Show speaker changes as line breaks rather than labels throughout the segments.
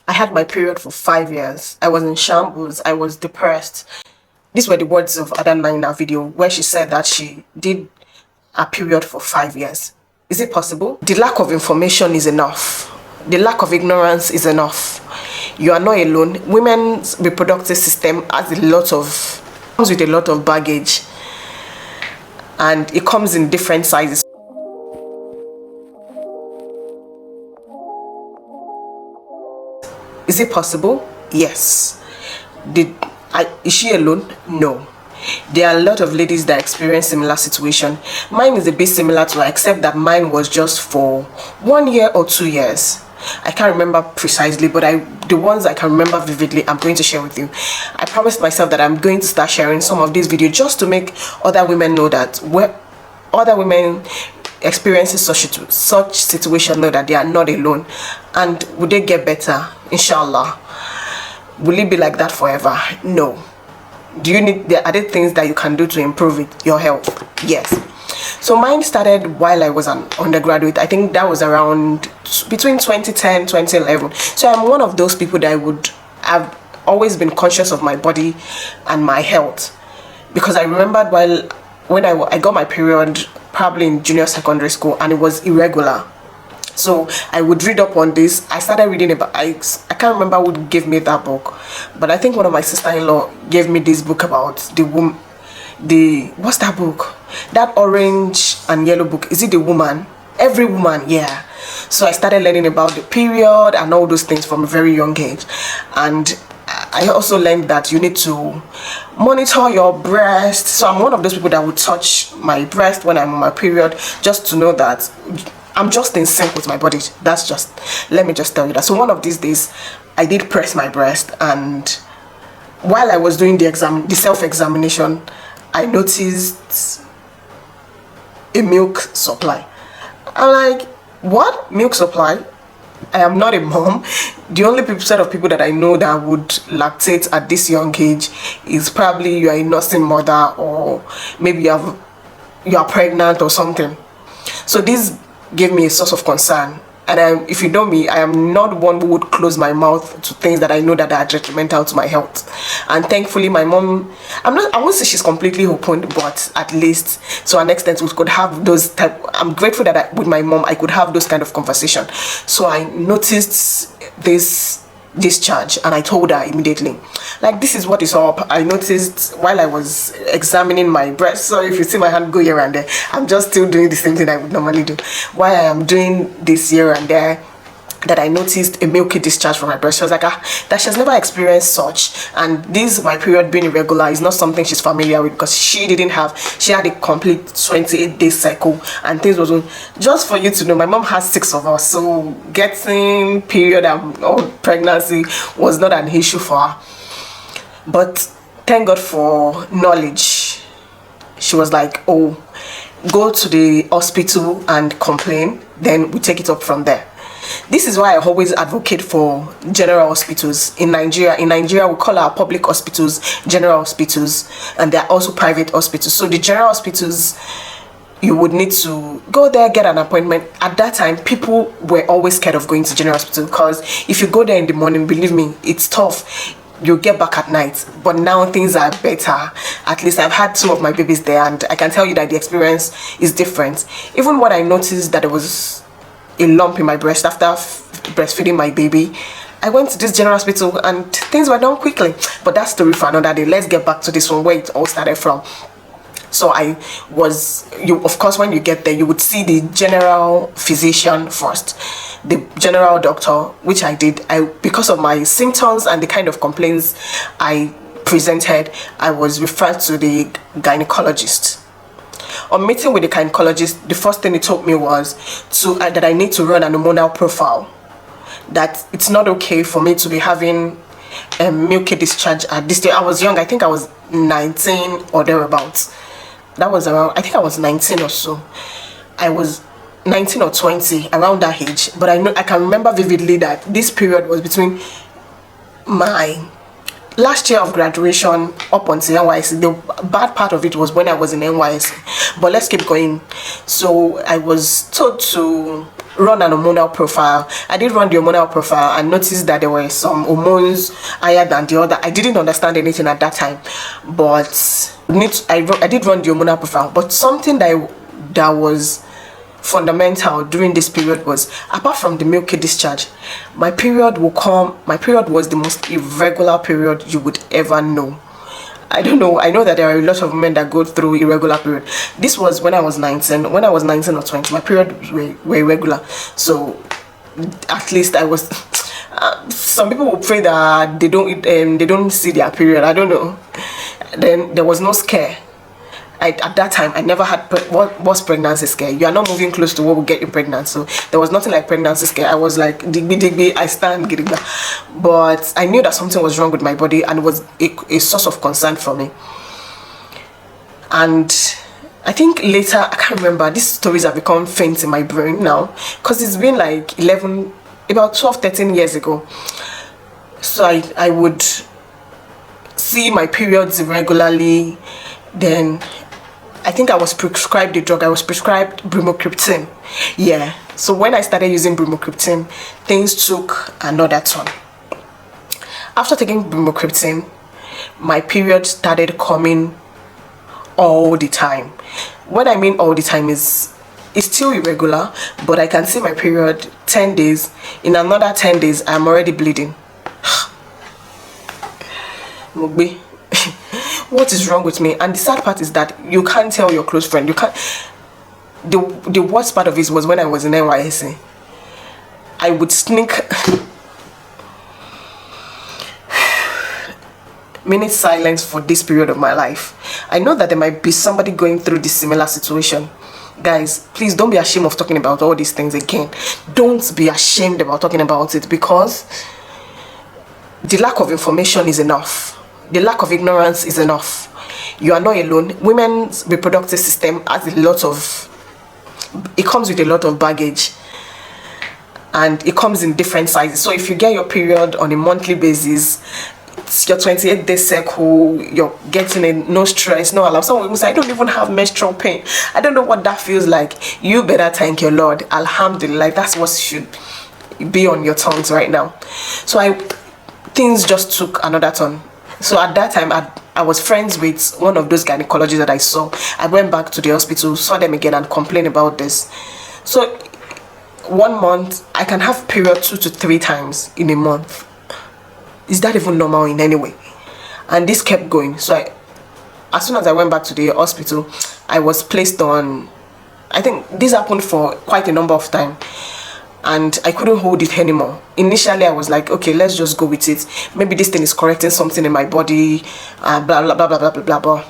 I had my period for 5 years. I was in shambles. I was depressed. These were the words of Adanma in our video where she said that she did a period for 5 years. Is it possible? The lack of information is enough. The lack of ignorance is enough. You are not alone. Women's reproductive system comes with a lot of baggage, and it comes in different sizes. Is it possible? Yes. Is she alone? No. There are a lot of ladies that experience similar situation. Mine is a bit similar to her, except that mine was just for 1 year or 2 years. I can't remember precisely, but the ones I can remember vividly, I'm going to share with you. I promised myself that I'm going to start sharing some of these videos just to make other women know that other women experiencing such situation know that they are not alone. And would they get better? Inshallah. Will it be like that forever? No. Are there things that you can do to improve your health? Yes. So mine started while I was an undergraduate. I think that was around between 2010 2011. So I'm one of those people that I've always been conscious of my body and my health, because I remembered when I got my period probably in junior secondary school, and it was irregular. So I would read up on this. I started reading about, I can't remember who gave me that book, but I think one of my sister-in-law gave me this book about what's that book? That orange and yellow book. Is it The Woman? Every Woman, yeah. So I started learning about the period and all those things from a very young age. And I also learned that you need to monitor your breast. So I'm one of those people that would touch my breast when I'm on my period, just to know that I'm just in sync with my body. Let me just tell you that. So one of these days, I did press my breast, and while I was doing the self-examination, I noticed a milk supply. I'm like, what? Milk supply? I am not a mom. The only set of people that I know that would lactate at this young age is probably you are a nursing mother, or maybe you are pregnant or something. So this gave me a source of concern. And if you know me, I am not one who would close my mouth to things that I know that are detrimental to my health. And thankfully, my mom, I won't say she's completely open, but at least to an extent we could have those I'm grateful that with my mom I could have those kind of conversation. So I noticed this discharge, and I told her immediately, like, this is what is up. I noticed while I was examining my breast, so if you see my hand go here and there, I'm just still doing the same thing I would normally do. While I am doing this here and there, that I noticed a milky discharge from my breast. She was like, that she has never experienced such, and this, my period being irregular, is not something she's familiar with, because she had a complete 28-day cycle, and things wasn't. Just for you to know, my mom has 6 of us, so getting period or pregnancy was not an issue for her. But thank God for knowledge. She was like, oh, go to the hospital and complain, then we take it up from there. This is why I always advocate for general hospitals in Nigeria. In Nigeria, we call our public hospitals general hospitals, and there are also private hospitals. So the general hospitals, you would need to go there, get an appointment. At that time, people were always scared of going to general hospital, because if you go there in the morning, believe me, it's tough. You'll get back at night. But now things are better. At least I've had 2 of my babies there, and I can tell you that the experience is different. Even when I noticed that there was a lump in my breast after breastfeeding my baby, I went to this general hospital and things were done quickly. But that's story for another day. Let's get back to this one, where it all started from. So of course, when you get there, you would see the general physician first, the general doctor, which I did. Because of my symptoms and the kind of complaints I presented, I was referred to the gynecologist. On meeting with the gynecologist, the first thing he told me was that I need to run an hormonal profile. That it's not okay for me to be having a milky discharge at this day. I was young. I think I was 19 or thereabouts. That was around, I think I was 19 or so. I was 19 or 20, around that age. But I can remember vividly that this period was between my last year of graduation up until NYC. The bad part of it was when I was in NYC. But let's keep going. So I was told to run an hormonal profile. I did run the hormonal profile and noticed that there were some hormones higher than the other. I didn't understand anything at that time, but I did run the hormonal profile. But something that was fundamental during this period was, apart from the milky discharge, my period was the most irregular period you would ever know. I don't know. I know that there are a lot of men that go through irregular period. This was when I was 19. When I was 19 or 20, my period were irregular. So at least I was. Some people will pray that they don't see their period. I don't know. Then there was no scare. At that time, I never had what was pregnancy scare. You are not moving close to what will get you pregnant. So there was nothing like pregnancy scare. I was like, digby digby, I stand gidigba. But I knew that something was wrong with my body, and it was a source of concern for me. And I think later, I can't remember, these stories have become faint in my brain now, because it's been like about 12-13 years ago. So I would see my periods irregularly. Then I think I was prescribed a drug. I was prescribed bromocriptine. Yeah. So when I started using bromocriptine, things took another turn. After taking bromocriptine, my period started coming all the time. What I mean all the time is, it's still irregular, but I can see my period 10 days. In another 10 days, I'm already bleeding. Mugbe. What is wrong with me? And the sad part is that you can't tell your close friend. You can't. The worst part of it was when I was in NYSC. I would sneak minute silence for this period of my life. I know that there might be somebody going through this similar situation. Guys, please don't be ashamed of talking about all these things again. Don't be ashamed about talking about it, because the lack of information is enough. The lack of ignorance is enough. You are not alone. Women's reproductive system has it comes with a lot of baggage, and it comes in different sizes. So if you get your period on a monthly basis, it's your 28-day cycle, you're getting a no stress, no alarm. Some women say, I don't even have menstrual pain. I don't know what that feels like. You better thank your Lord. Alhamdulillah. That's what should be on your tongues right now. So things just took another turn. So at that time, I was friends with one of those gynecologists that I saw. I went back to the hospital, saw them again, and complained about this. So 1 month, I can have period 2 to 3 times in a month. Is that even normal in any way? And this kept going. So as soon as I went back to the hospital, I was placed on, I think this happened for quite a number of times, and I couldn't hold it anymore. Initially, I was like, okay, let's just go with it. Maybe this thing is correcting something in my body, blah, blah, blah, blah, blah, blah, blah.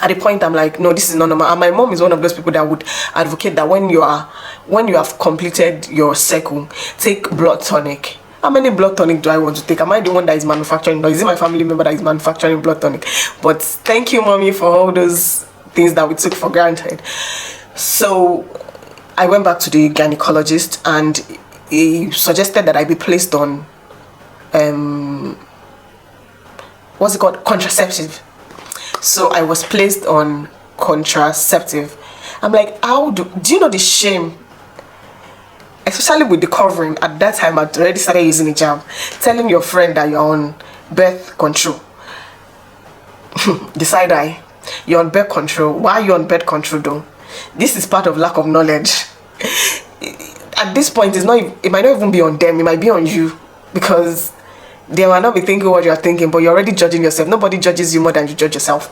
At the point, I'm like, no, this is not normal. And my mom is one of those people that would advocate that when you have completed your cycle, take blood tonic. How many blood tonic do I want to take? Am I the one that is manufacturing, or is it my family member that is manufacturing blood tonic? But thank you, mommy, for all those things that we took for granted. So I went back to the gynecologist, and he suggested that I be placed on what's it called, contraceptive. So I was placed on contraceptive. I'm like, how do you know the shame, especially with the covering? At that time, I'd already started using a jam. Telling your friend that you're on birth control. The side eye, you're on birth control. Why are you on birth control though? This is part of lack of knowledge. At this point, it might not even be on them, it might be on you, because they might not be thinking what you're thinking, but you're already judging yourself. Nobody judges you more than you judge yourself.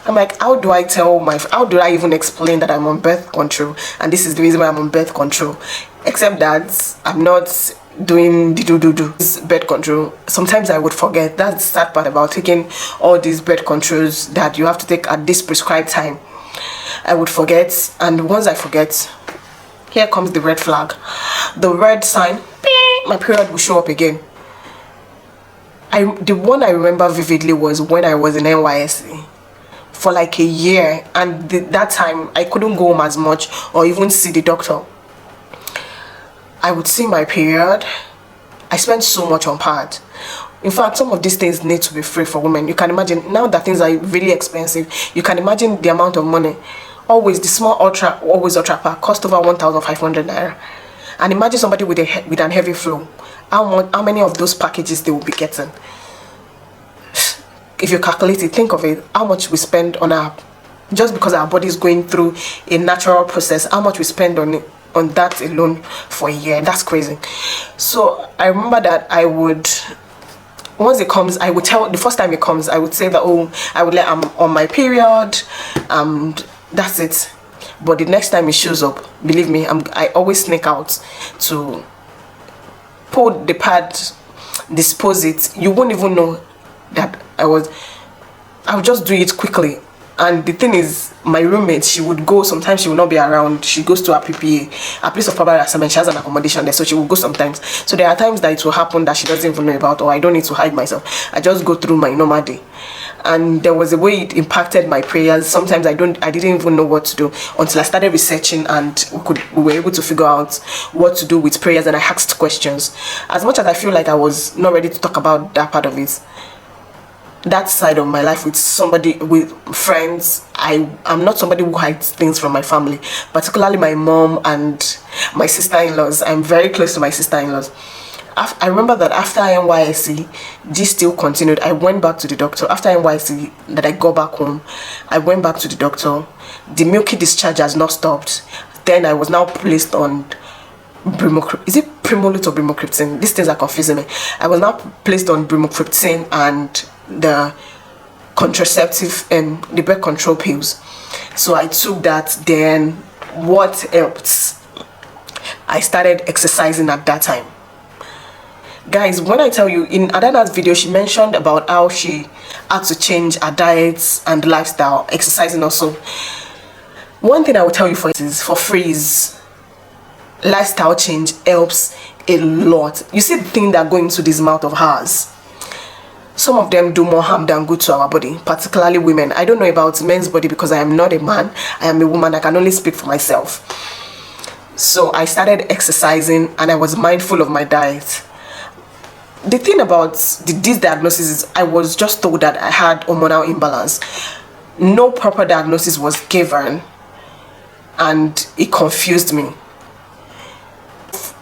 I'm like, how do I even explain that I'm on birth control, and this is the reason why I'm on birth control, except that I'm not doing the birth control. Sometimes I would forget. That's the sad part about taking all these birth controls that you have to take at this prescribed time. I would forget, and once I forget, here comes the red flag, the red sign. My period will show up again. The one I remember vividly was when I was in NYSC for like a year, and that time I couldn't go home as much or even see the doctor. I would see my period. I spent so much on pads. In fact, some of these things need to be free for women. You can imagine now that things are really expensive. You can imagine the amount of money. Always the small ultra pack cost over 1,500 naira. And imagine somebody with with an heavy flow, how many of those packages they will be getting. If you calculate it, think of it, how much we spend on our, just because our body is going through a natural process, how much we spend on it, on that alone for a year. That's crazy. So I remember that I would, once it comes, I would tell, the first time it comes, I would say that, oh, I would let, I'm on my period, and that's it. But the next time it shows up, believe me, I always sneak out to pull the pad, dispose it. You won't even know that I would just do it quickly. And the thing is, my roommate, she would go, sometimes she will not be around. She goes to her PPA, a place of probable assignment. She has an accommodation there, so she will go sometimes. So there are times that it will happen that she doesn't even know about, or I don't need to hide myself. I just go through my normal day. And there was a way it impacted my prayers. Sometimes I didn't even know what to do until I started researching, and we were able to figure out what to do with prayers, and I asked questions. As much as I feel like I was not ready to talk about that part of it, that side of my life with somebody, with friends, I'm not somebody who hides things from my family, particularly my mom and my sister-in-laws. I'm very close to my sister-in-laws. I remember that after NYSC, this still continued. I went back to the doctor. After NYSC, that I got back home, I went back to the doctor. The milky discharge has not stopped. Then I was now placed on is it Primolut or Brimocriptine? These things are confusing me. I was now placed on Brimocriptine and the contraceptive and the birth control pills. So I took that. Then what helped? I started exercising at that time. Guys, when I tell you, in Adana's video, she mentioned about how she had to change her diets and lifestyle, exercising also. One thing I will tell you for free is lifestyle change helps a lot. You see the thing that go into this mouth of ours, some of them do more harm than good to our body, particularly women. I don't know about men's body because I am not a man. I am a woman. I can only speak for myself. So I started exercising and I was mindful of my diet. The thing about this diagnosis is I was just told that I had hormonal imbalance. No proper diagnosis was given, and it confused me.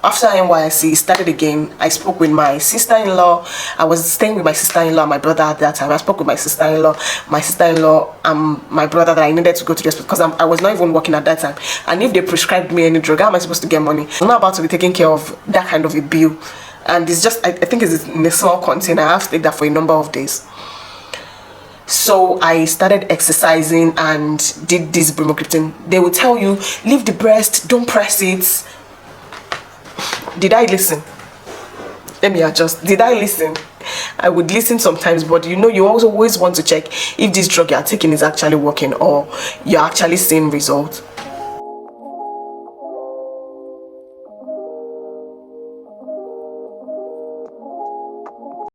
After NYSC started again, I spoke with my sister-in-law. I was staying with my sister-in-law and my brother at that time. I spoke with my sister-in-law, and my brother, that I needed to go to the hospital because I was not even working at that time. And if they prescribed me any drug, how am I supposed to get money? I'm not about to be taking care of that kind of a bill. And it's just, I think it's in a small container. I have to take that for a number of days. So I started exercising and did this Brimocriptine. They will tell you, leave the breast, don't press it. Did I listen? Let me adjust. Did I listen? I would listen sometimes, but you also always want to check if this drug you are taking is actually working or you're actually seeing results.